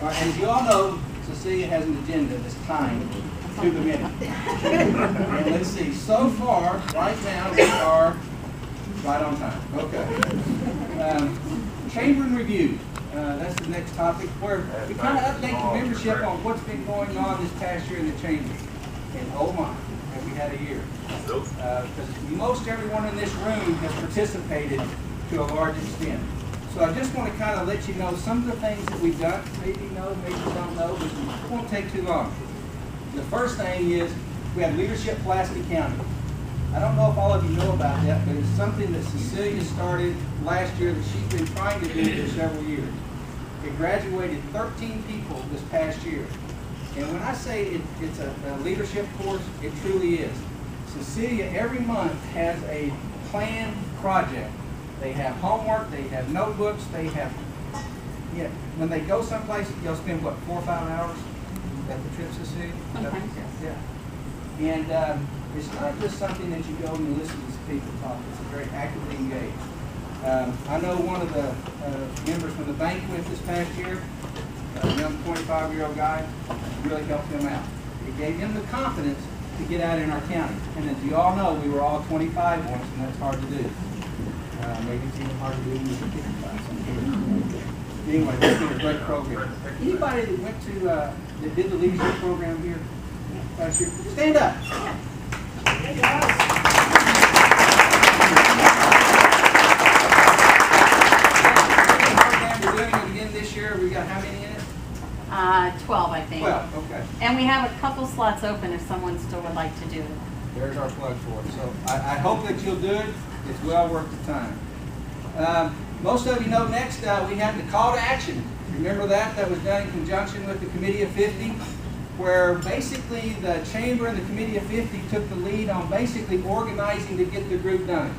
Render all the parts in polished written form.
All right, as you all know, Cecilia has an agenda that's timed to the minute. And let's see, so far, right now, we are right on time. Okay. Chamber and review. That's the next topic, where we kind of update the membership on what's been going on this past year in the chamber. And oh my, have we had a year. Because most everyone in this room has participated to a large extent. So I just want to kind of let you know some of the things that we've done. Maybe you know, maybe you don't know, but it won't take too long. The first thing is we have Leadership Pulaski County. I don't know if all of you know about that, but it's something that Cecilia started last year that she's been trying to do for several years. It graduated 13 people this past year. And when I say it's a leadership course, it truly is. Cecilia every month has a planned project. They have homework, they have notebooks, they have, when they go someplace, they'll spend what, 4 or 5 hours at the trip, Cecilia? Sometimes. Yeah. And it's not just something that you go and you listen to these people talk. It's very actively engaged. I know one of the members from the banquet this past year, a young 25-year-old guy, really helped him out. It gave him the confidence to get out in our county. And as you all know, we were all 25 once, and that's hard to do. Maybe it's even hard to do when you're 55. Anyway, that's been a great program. Anybody that went to, that did the leadership program here last year, stand up. Hey guys. We're doing it again this year. We got how many in it? 12, I think. 12, okay. And we have a couple slots open if someone still would like to do it. There's our plug for it. So I hope that you'll do it. It's well worth the time. Most of you know next we have the call to action. Remember that? That was done in conjunction with the Committee of 50, where basically the Chamber and the Committee of 50 took the lead on basically organizing to get the group done.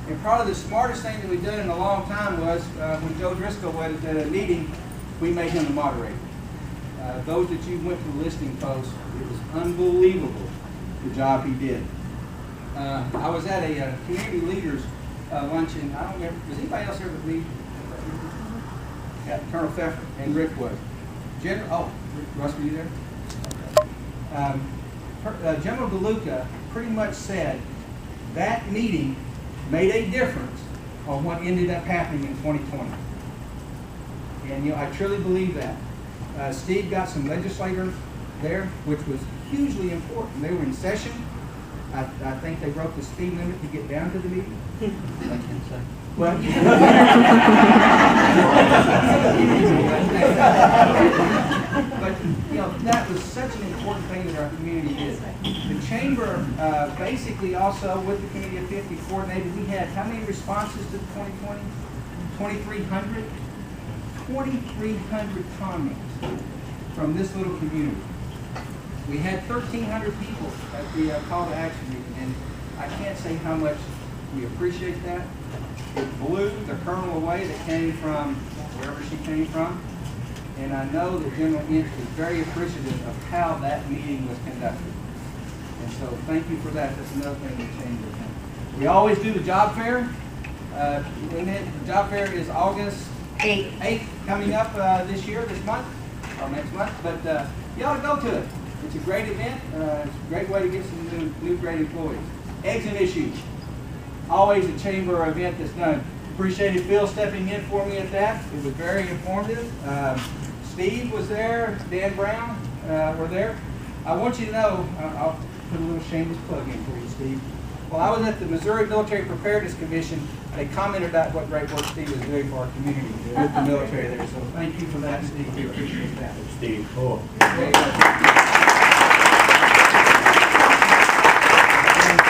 And probably the smartest thing that we've done in a long time was when Joe Driscoll was at a meeting, we made him the moderator. Those that you went to the listening post, it was unbelievable the job he did. I was at a community leaders luncheon. I don't remember, was anybody else here with me? Yeah, Colonel Pfeffer and Rick was. Russ, were you there? Okay. General DeLuca pretty much said that meeting made a difference on what ended up happening in 2020. And I truly believe that. Steve got some legislators there, which was hugely important. They were in session. I think they broke the speed limit to get down to the meeting. Well, but that was such an important thing that our community did. The Chamber basically also with the Committee of 50 coordinated. We had how many responses to 2020? 2,300? 2,300 comments from this little community. We had 1,300 people at the call to action meeting, and I can't say how much we appreciate that. It blew the colonel away that came from wherever she came from, and I know that General Inch was very appreciative of how that meeting was conducted. And so thank you for that. That's another thing that changed it. We always do the job fair. The job fair is August 8th coming up this month, or next month, but you ought to go to it. It's a great event. It's a great way to get some new great employees. Eggs and issues. Always a chamber event that's done. Appreciated Phil stepping in for me at that. It was very informative. Steve was there. Dan Brown were there. I want you to know, I'll put a little shameless plug in for you, Steve. While I was at the Missouri Military Preparedness Commission, they commented about what great work Steve was doing for our community with the military there. So thank you for that, Steve. We appreciate that. Steve, cool.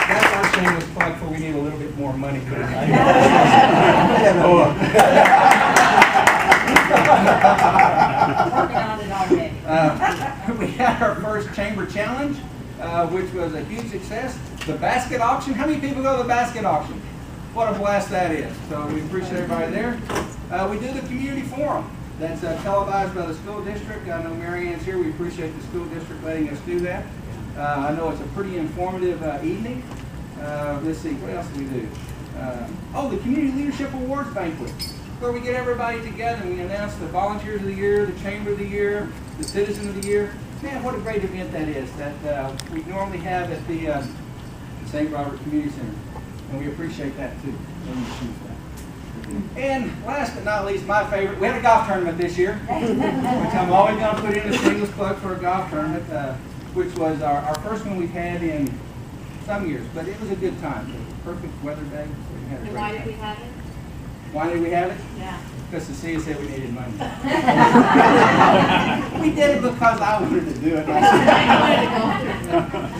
That's our shameless plug for we need a little bit more money put in there. Working on it already. We had our first chamber challenge, which was a huge success. The basket auction. How many people go to the basket auction? What a blast that is. So we appreciate everybody there. We do the community forum. That's televised by the school district. I know Mary Ann's here. We appreciate the school district letting us do that. I know it's a pretty informative evening. Let's see, what else do we do? The Community Leadership Awards Banquet. where we get everybody together and we announce the Volunteers of the Year, the Chamber of the Year, the Citizen of the Year. Man, what a great event that is that we normally have at the St. Robert Community Center. And we appreciate that too. And last but not least, my favorite, we had a golf tournament this year, which I'm always going to put in a singles plug for a golf tournament, which was our first one we've had in some years, but it was a good time. It was a perfect weather day. So we had a great Why did time. we have it? Why did we have it? Yeah. Because the city said we needed money. We did it because I wanted to do it.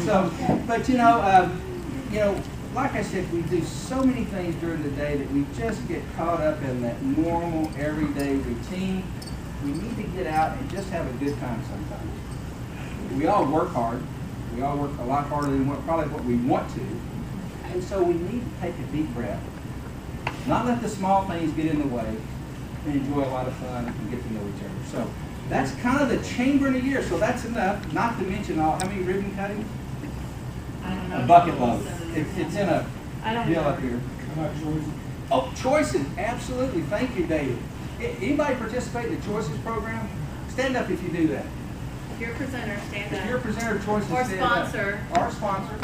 So, but you know, like I said, we do so many things during the day that we just get caught up in that normal, everyday routine. We need to get out and just have a good time sometimes. We all work hard. We all work a lot harder than probably what we want to. And so we need to take a deep breath, not let the small things get in the way, and enjoy a lot of fun and get to know each other. So that's kind of the chamber in a year. So that's enough, not to mention how many ribbon cuttings? I don't know. A bucket load. It's in a deal up here. How about choices? Oh, choices, absolutely. Thank you, David. Anybody participate in the choices program? Stand up if you do that. If you're a presenter, stand If up. you're a presenter of choices, Or stand sponsor. up. Or sponsor.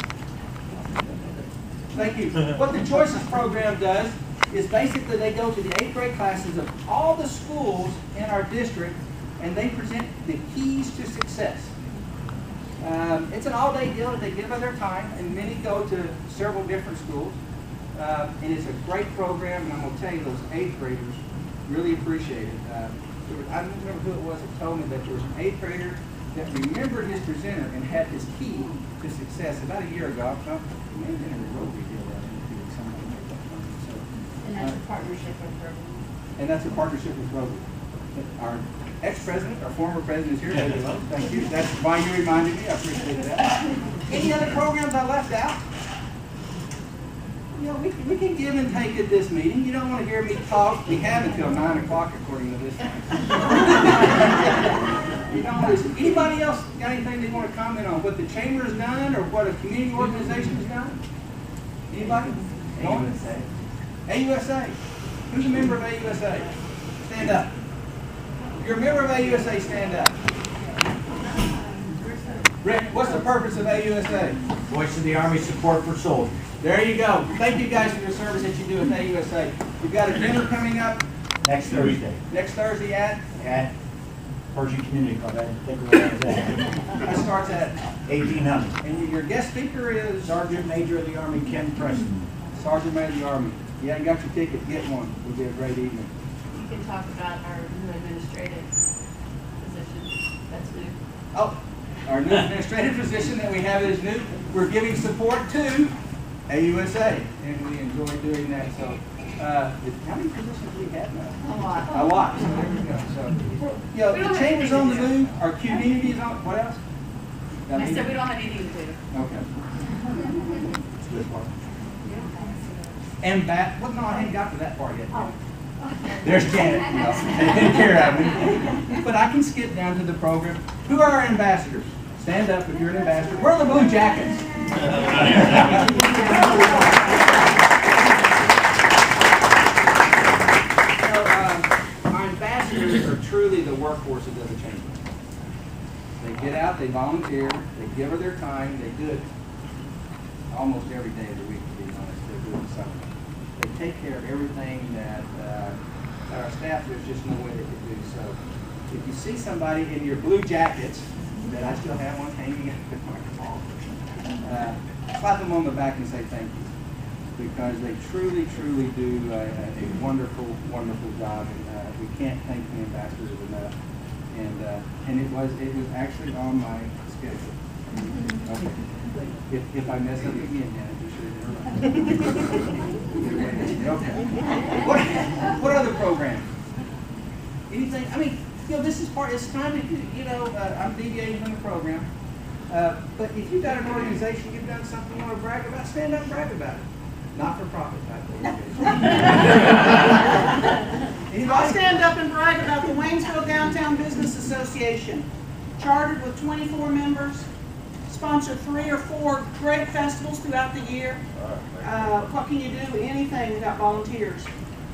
Thank you. What the choices program does is basically they go to the 8th grade classes of all the schools in our district and they present the keys to success. It's an all-day deal that they give of their time, and many go to several different schools. And it's a great program, and I'm going to tell you, those 8th graders really appreciate it. I don't remember who it was that told me that there was an 8th grader that remembered his presenter and had his key to success about a year ago. It may have been in the Rotary deal that somebody made that one. So, And that's a partnership with Rotary. and that's a partnership with Rotary. Our ex-president, our former president is here. Thank you. That's why you reminded me. I appreciate that. Any other programs I left out? You know, we can give and take at this meeting. You don't want to hear me talk. We have until 9 o'clock according to this thing. You don't want to, anybody else got anything they want to comment on what the chamber has done or what a community organization has done? Anybody? AUSA. AUSA. Who's a member of AUSA? Stand up. If you're a member of AUSA, stand up. Rick, what's the purpose of AUSA? Voice of the Army, support for soldiers. There you go. Thank you guys for your service that you do with AUSA. We've got a dinner coming up Next Thursday next Thursday at Pershing Community Club. I think we're at that. that starts at 1800. and your guest speaker is Sergeant Major of the Army Ken Preston. Sergeant Major of the Army. You haven't got your ticket, get one. It'll be a great evening. You can talk about our new administrative position. That's new. Oh, our new administrative position that we have is new. We're giving support to AUSA, and we enjoy doing that. So, how many positions do we have now? A lot. A lot. So there we go. So, you know, the chamber's on the move. Our community is on. What else? I said we don't have anything to do. Okay. This part. And back. Well, no, I hadn't got to that part yet. There's Janet. You know, taking care of me. But I can skip down to the program. Who are our ambassadors? Stand up if you're an ambassador. Where are the blue jackets? Our ambassadors are truly the workhorses of the chamber. They get out, they volunteer, they give of their time, they do it almost every day of the week, to be honest. They're doing something. They take care of everything that our staff, there's just no way they could do. So if you see somebody in your blue jackets, that I still have one hanging up in my wall, slap them on the back and say thank you. Because they truly, truly do a wonderful, wonderful job, and we can't thank the ambassadors enough. And it was actually on my schedule. Okay. If I mess up again, Janet, be sure to interrupt. Okay. What other programs? Anything? I mean, you know, this is part. It's time to, you know, I'm deviating from the program. But if you've got an organization, you've done something you want to brag about, stand up and brag about it. Not-for-profit type organization. I'll stand up and brag about the Waynesville Downtown Business Association. Chartered with 24 members, sponsor 3 or 4 great festivals throughout the year. What can you do? Anything without volunteers.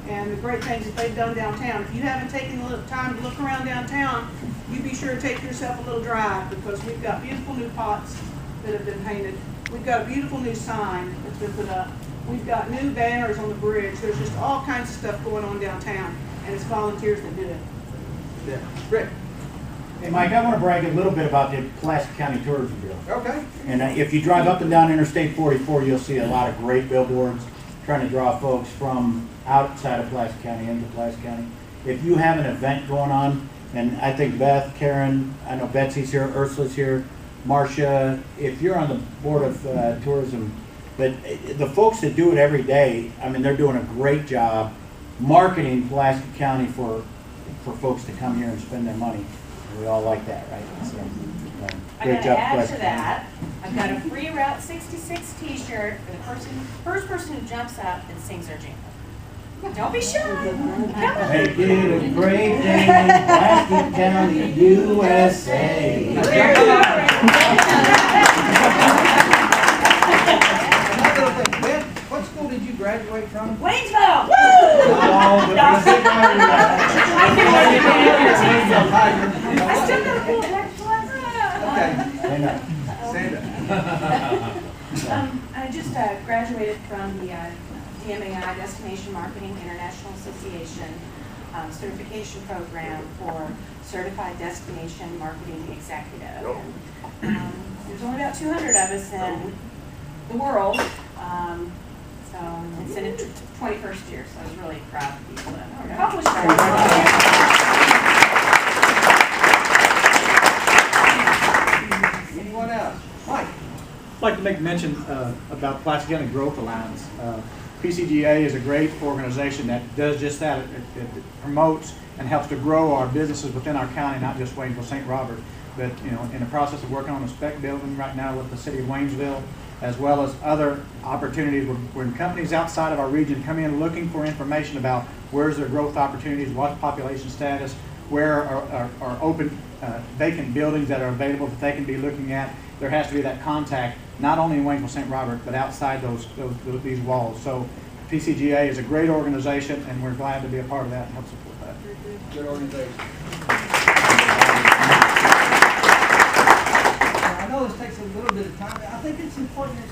and the great things that they've done downtown. If you haven't taken a little time to look around downtown, you be sure to take yourself a little drive, because we've got beautiful new pots that have been painted. We've got a beautiful new sign that's been put up. We've got new banners on the bridge. There's just all kinds of stuff going on downtown, and it's volunteers that do it. Yeah. Rick? Hey, Mike, I want to brag a little bit about the Pulaski County Tourism Bureau. Okay. And if you drive up and down Interstate 44, you'll see a lot of great billboards trying to draw folks from outside of Pulaski County into Pulaski County. If you have an event going on, and I think Beth, Karen, I know Betsy's here, Ursula's here, Marcia, if you're on the Board of Tourism, but the folks that do it every day, I mean, they're doing a great job marketing Pulaski County for folks to come here and spend their money. We all like that, right? So, I great gotta job, add Pulaski to County. that, I've got a free Route 66 t-shirt for the first person who jumps up and sings our jingle. Don't be shy. Come on. Make it a great day in Pulaski County, USA. Another thing, Beth, what school did you graduate from? Waynesville! Oh, but No. we say Tiger. I still got a cool next one. Okay. I know. Sandra? I just graduated from the DMAI Destination Marketing International Association certification program for Certified Destination Marketing Executive. And, there's only about 200 of us in the world, so it's in its 21st year, so I was really proud of people that accomplished that. Anyone else? Mike? I'd like to make mention about Pulaski County Growth Alliance. PCGA is a great organization that does just that. It promotes and helps to grow our businesses within our county, not just Waynesville-St. Robert, but in the process of working on a spec building right now with the city of Waynesville, as well as other opportunities when companies outside of our region come in looking for information about where's their growth opportunities, what's population status, where are open vacant buildings that are available that they can be looking at. There has to be that contact, not only in Waynesville-St. Robert, but outside these walls. So PCGA is a great organization, and we're glad to be a part of that and help support that. Good organization. I know this takes a little bit of time. I think it's important that,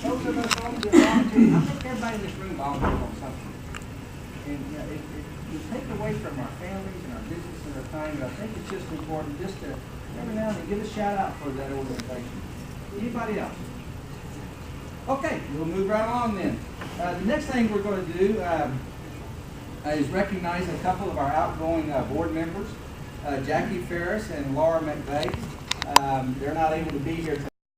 those of us on the volunteer, I think everybody in this room volunteers on something. And it take away from our families and our business and our time, but I think it's just important just to every now and then give a shout out for that organization. Anybody else? Okay, we'll move right along then. The next thing we're going to do is recognize a couple of our outgoing board members, Jackie Ferris and Laura McVeigh. They're not able to be here tonight.